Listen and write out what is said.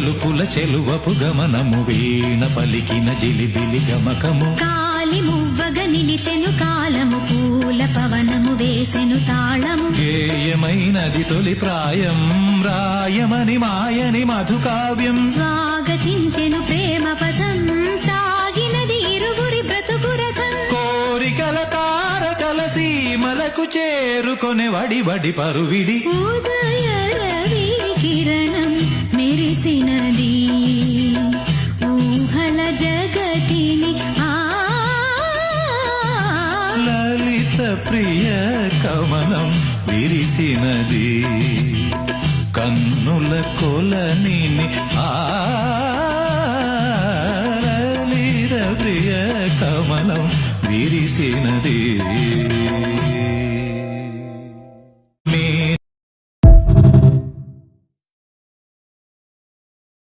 మలుపుల చెలువపు గమనము వీణ పలికిన జిలిబిలి గమకము కాలి మువ్వగ నిలిచెను కాలము పూల పవనము వేసెను తాళము గేయమైనది తొలి ప్రాయం రాయమని మాయని మధుకావ్యం స్వాగతించెను ప్రేమ పదం సాగినది ఇరువురి బ్రతుకురథం కోరికల తారకల సీమలకు చేరుకొనే వడి వడి పరువిడి ఉదయ రవి కిరణం మెరిసినది ఊహల జగతిని లలిత ప్రియ కమలం విరిసినది కన్నుల కొలని లలిత ప్రియ కమలం విరిసినది